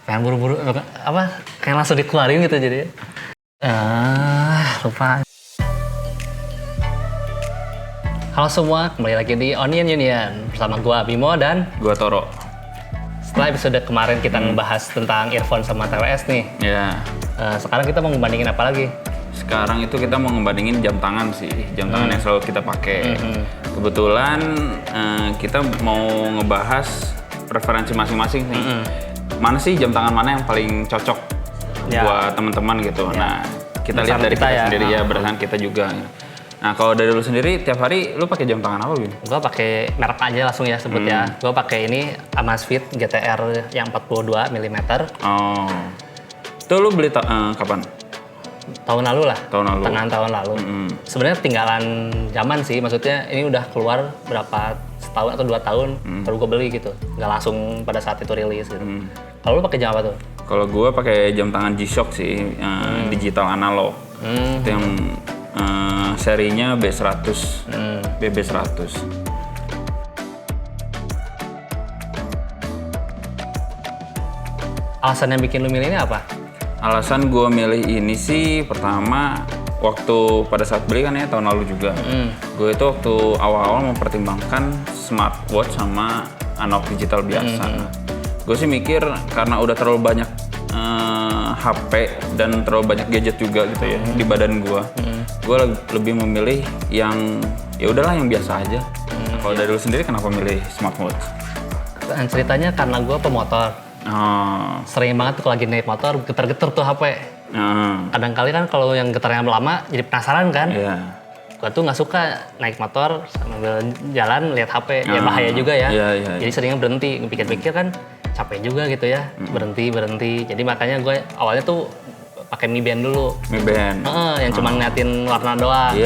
pengen buru-buru apa kayak langsung dikeluarin gitu jadi. Lupa. Halo semua, kembali lagi di Onion Union bersama gua Bimo dan gua Toro. Setelah episode kemarin kita ngebahas tentang earphone sama TWS nih. Ya. Sekarang kita mau ngebandingin apa lagi? Sekarang itu kita mau ngebandingin jam tangan sih, jam tangan yang selalu kita pakai. Kebetulan kita mau ngebahas preferensi masing-masing nih. Mana sih jam tangan mana yang paling cocok buat teman-teman gitu. Nah, kita lihat dari kita sendiri ya, berdasarkan kita juga. Nah, kalau dari lu sendiri tiap hari lu pakai jam tangan apa, Bin? Gua pakai merek aja langsung ya sebut ya. Gua pakai ini Amazfit GTR yang 42 mm. Oh. Itu lu beli kapan? Tahun lalu lah. Tahun lalu. Tengah tahun lalu. Sebenarnya tinggalan zaman sih. Maksudnya ini udah keluar berapa setahun atau 2 tahun baru gue beli gitu. Nggak langsung pada saat itu rilis gitu. Kalau lu pakai jam apa tuh? Kalau gue pakai jam tangan G-Shock sih, digital analog. Itu yang serinya B100, BB100. Alasan yang bikin lu milih ini apa? Alasan gue milih ini sih pertama waktu pada saat beli kan ya tahun lalu juga. Gue itu waktu awal-awal mempertimbangkan smartwatch sama analog digital biasa. Gue sih mikir karena udah terlalu banyak HP dan terlalu banyak gadget juga gitu ya di badan gue. Gue lebih memilih yang ya udahlah yang biasa aja. Kalau dari lu sendiri kenapa milih smartwatch? Ceritanya karena gue pemotor. Sering banget tuh kalau lagi naik motor getar-getar tuh HP. Kadang kali kan kalau yang getarnya lama jadi penasaran kan. Gue tuh nggak suka naik motor sambil jalan lihat HP. Ya bahaya juga ya. Jadi seringnya berhenti. Pikir-pikir kan capek juga gitu ya. Berhenti. Jadi makanya gue awalnya tuh pakai Mi Band dulu. Mi Band. Yang cuma ngeliatin warna doang.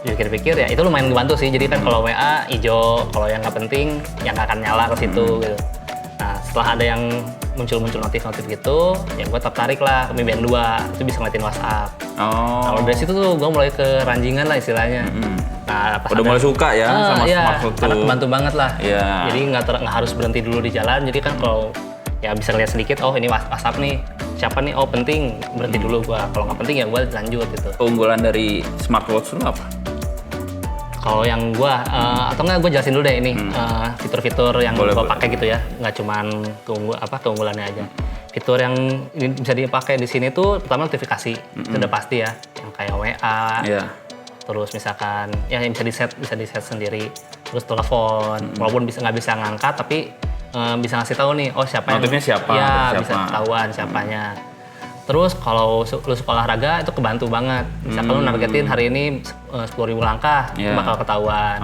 Pikir-pikir ya itu lumayan ngebantu sih. Jadi kan kalau WA hijau, kalau yang nggak penting yang nggak akan nyala ke situ gitu. Nah, setelah ada yang muncul notif gitu, ya gue tertarik lah ke Mi Band 2, itu bisa ngeliatin WhatsApp. Nah, dari situ tuh gue mulai ke ranjingan lah istilahnya. Nah, pas udah mulai suka ya sama smartphone tuh. Karena kebantu banget lah. Yeah. Jadi nggak harus berhenti dulu di jalan, jadi kan kalau ya bisa lihat sedikit, oh ini WhatsApp nih, siapa nih, oh penting, berhenti dulu gue. Kalau nggak penting ya gue lanjut gitu. Keunggulan dari smartwatch lu apa? Kalau yang gua atau enggak gue jelasin dulu deh ini fitur-fitur yang gua pakai gitu ya, nggak cuman keunggulannya aja. Fitur yang bisa dipakai di sini tuh pertama notifikasi, itu udah pasti ya, yang kayak WA, terus misalkan ya yang bisa di set sendiri, terus telepon, walaupun nggak bisa ngangkat tapi bisa ngasih tahu nih, oh siapa notifnya siapa? Ya bisa ketahuan siapanya. Terus kalau lu suka olahraga itu kebantu banget. Misalkan lu nargetin hari ini 10.000 langkah, itu bakal ketahuan.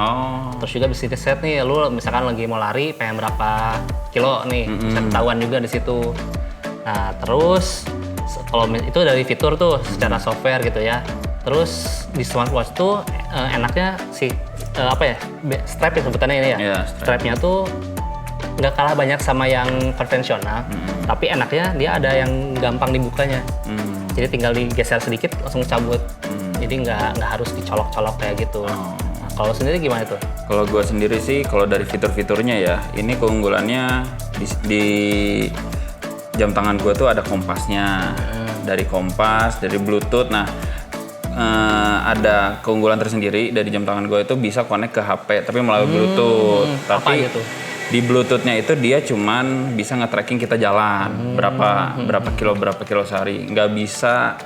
Terus juga bisa di-set nih, lu misalkan lagi mau lari, pengen berapa kilo nih, bisa ketahuan juga di situ. Nah, terus kalau itu dari fitur tuh secara software gitu ya. Terus di smartwatch tuh enaknya strap ya sebutannya ini ya. Strapnya tuh nggak kalah banyak sama yang konvensional, tapi enaknya dia ada yang gampang dibukanya. Jadi tinggal digeser sedikit langsung cabut. Jadi nggak harus dicolok-colok kayak gitu. Nah, kalau sendiri gimana tuh? Kalau gue sendiri sih, kalau dari fitur-fiturnya ya, ini keunggulannya di jam tangan gue tuh ada kompasnya, dari kompas, dari Bluetooth. Nah, ada keunggulan tersendiri dari jam tangan gue itu bisa connect ke HP, tapi melalui Bluetooth. Apa aja tuh? Di Bluetooth-nya itu dia cuman bisa nge-tracking kita jalan berapa kilo sehari, nggak bisa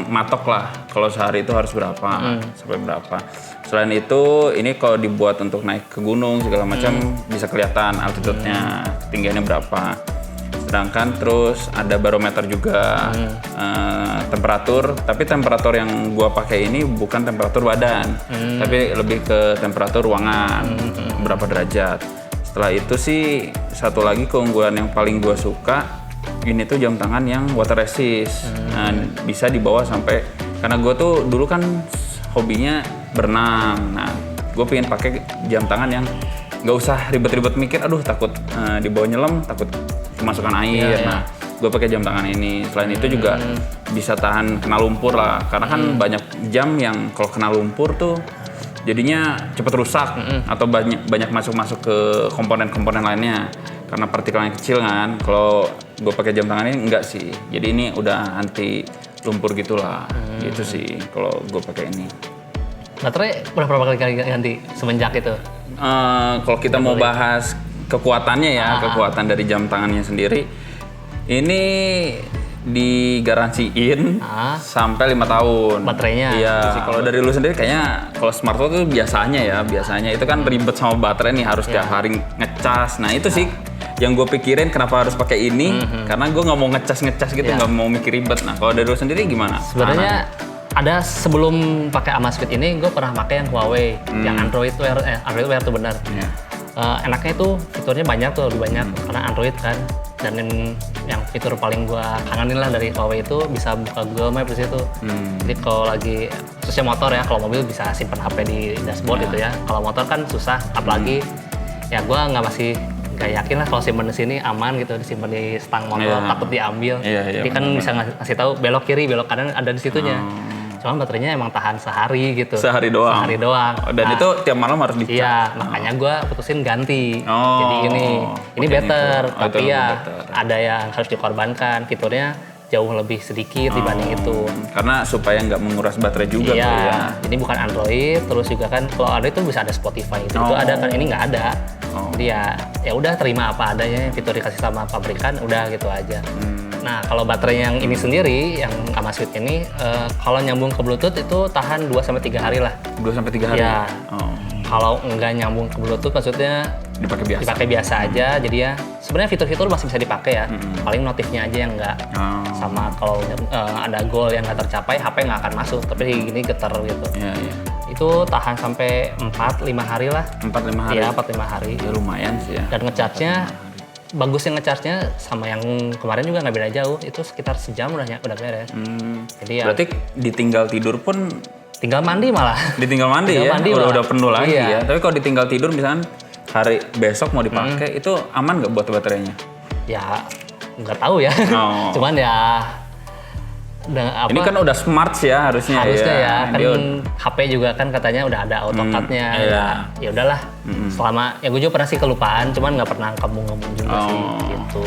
matok lah kalau sehari itu harus berapa sampai berapa. Selain itu ini kalau dibuat untuk naik ke gunung segala macam bisa kelihatan altitude-nya, ketinggiannya berapa. Sedangkan terus ada barometer juga, temperatur, tapi temperatur yang gua pakai ini bukan temperatur badan, tapi lebih ke temperatur ruangan, berapa derajat. Setelah itu sih satu lagi keunggulan yang paling gua suka, ini tuh jam tangan yang water resist. Nah, bisa dibawa sampai, karena gua tuh dulu kan hobinya berenang. Nah, gua pengen pakai jam tangan yang nggak usah ribet-ribet mikir, aduh takut dibawa nyelam, takut kemasukan air. Nah, gue pakai jam tangan ini. Selain itu juga bisa tahan kena lumpur lah, karena kan banyak jam yang kalau kena lumpur tuh jadinya cepat rusak atau banyak masuk ke komponen-komponen lainnya karena partikelnya kecil kan. Kalau gue pakai jam tangan ini enggak sih. Jadi ini udah anti lumpur gitulah. Gitu sih kalau gue pakai ini. Baterai berapa kali ganti semenjak itu? Kalau kita mau bahas kekuatannya ya, kekuatan dari jam tangannya sendiri, ini digaransiin sampai 5 tahun. Baterainya? Iya. Kalau dari lu sendiri kayaknya kalau smartwatch itu biasanya itu kan ribet sama baterai nih, harus tiap hari ngecas. Nah itu sih yang gue pikirin kenapa harus pakai ini, karena gue nggak mau ngecas gitu, nggak mau mikir ribet. Nah kalau dari lu sendiri gimana? Sebenarnya ada sebelum pakai Amazfit ini, gue pernah pakai yang Huawei, yang Android Wear tuh benar. Enaknya itu fiturnya banyak tuh, lebih banyak karena Android kan. Dan yang fitur paling gue kangenin lah dari Huawei itu bisa buka Google Maps di situ. Jadi kalau lagi khususnya motor ya, kalau mobil bisa simpan HP di dashboard gitu ya. Kalau motor kan susah, apalagi ya gue nggak yakin lah kalau simpan di sini aman gitu, disimpan di stang motor takut diambil. Jadi kan bisa ngasih tahu belok kiri, belok kanan ada di situnya. Cuman baterainya emang tahan sehari gitu. Sehari doang. Dan itu tiap malam harus dicas. Iya, makanya gue putusin ganti. Jadi ini better, tapi ya ada yang harus dikorbankan. Fiturnya jauh lebih sedikit dibanding itu. Karena supaya nggak menguras baterai juga tuh ya. Ini bukan Android, terus juga kan kalau Android itu bisa ada Spotify itu ada kan, ini nggak ada. Jadi ya udah terima apa adanya, fitur dikasih sama pabrikan, udah gitu aja. Nah, kalau baterai yang ini sendiri, yang Amazfit ini, kalau nyambung ke Bluetooth itu tahan 2-3 hari lah. 2-3 hari? Ya. Kalau nggak nyambung ke Bluetooth, maksudnya dipakai biasa aja. Jadi ya, sebenarnya fitur-fitur masih bisa dipakai ya. Paling notifnya aja yang nggak. Sama kalau ada goal yang nggak tercapai, HP nggak akan masuk. Tapi gini getar gitu. Itu tahan sampai 4-5 hari lah. 4-5 hari? Iya, 4-5 hari. Ya lumayan sih ya. Dan ngecharge-nya, bagusnya ngecharge-nya sama yang kemarin juga nggak beda jauh, itu sekitar sejam udah beres. Jadi ya, berarti ditinggal tidur pun tinggal mandi malah. Ditinggal mandi ya, udah penuh lagi ya. Tapi kalau ditinggal tidur misalkan hari besok mau dipakai, itu aman nggak buat baterainya? Ya nggak tahu ya. Cuman ya ini kan udah smart sih ya harusnya ya. Kan HP juga kan katanya udah ada AutoCAD-nya. Ya udahlah. Selama ya gue juga pernah sih kelupaan, cuman nggak pernah ngomong juga sih gitu.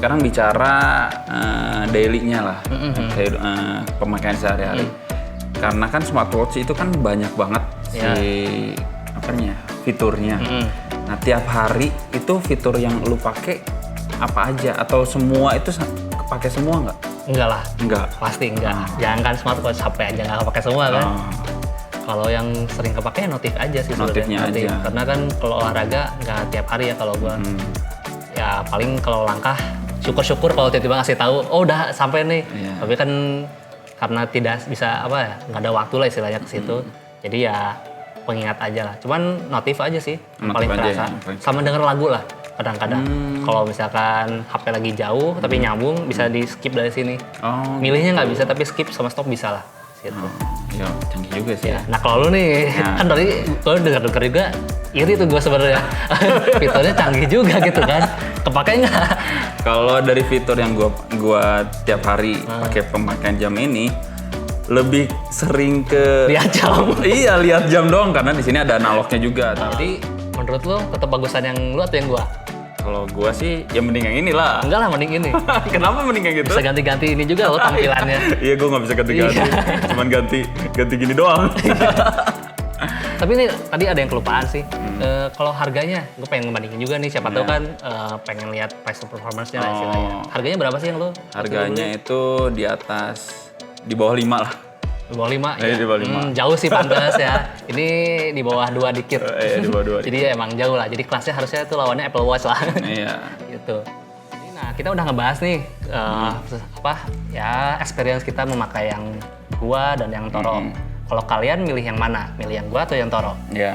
Sekarang bicara daily-nya lah, pemakaian sehari-hari. Karena kan smartwatch itu kan banyak banget fiturnya. Nah, tiap hari itu fitur yang lu pakai apa aja? Atau semua itu kepake semua nggak? Enggak lah. Enggak? Pasti enggak. Jangan kan smartwatch, HP aja nggak kepake semua kan? Kalau yang sering kepake notif aja sih sebenarnya. Notifnya aja. Karena kan kalau olahraga nggak tiap hari ya kalau gua. Ya paling kalau langkah, syukur-syukur kalau tiba-tiba ngasih tahu, oh udah sampai nih. Tapi kan karena tidak bisa nggak ada waktu lah istilahnya ke situ. Jadi ya pengingat aja lah. Cuman notif aja sih paling terasa. Sama denger lagu lah kadang-kadang. Kalau misalkan HP lagi jauh tapi nyambung, bisa di skip dari sini. Milihnya nggak bisa tapi skip sama stop bisa lah. Gitu. Ya canggih juga sih. Nah kalau lu nih kan dari gue denger juga iri tuh gue sebenarnya. Fiturnya canggih juga gitu kan. Kepake nggak? Kalau dari fitur yang gua tiap hari pakai pemakaian jam ini, lebih sering ke lihat jam. Iya, lihat jam doang karena di sini ada analognya juga. Jadi menurut lo tetap bagusan yang lu atau yang gua? Kalau gua sih ya mending yang inilah. Enggak lah, mending ini. Kenapa mending yang gitu? Bisa ganti-ganti ini juga lo tampilannya. Iya, gua nggak bisa ganti-ganti. Cuman ganti gini doang. Tapi ini tadi ada yang kelupaan sih. Kalau harganya, gue pengen ngebandingin juga nih. Siapa tahu kan pengen lihat price performance-nya lah istilahnya. Harganya berapa sih yang lo? Harganya itu di bawah 5 lah. Di bawah 5? Iya, di bawah 5. Jauh sih pantas ya. Ini di bawah 2 dikit. Iya, di bawah 2 Jadi emang jauh lah. Jadi kelasnya harusnya itu lawannya Apple Watch lah. Iya. Gitu. Nah, kita udah ngebahas nih experience kita memakai yang gua dan yang Toro. Kalau kalian milih yang mana? Milih yang gua atau yang Toro? Iya.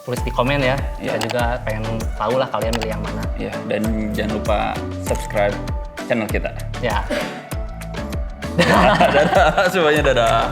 Tulis di komen ya. Kita juga pengen tahu lah kalian milih yang mana. Iya, dan jangan lupa subscribe channel kita. Ya. Dadah, semuanya dadah.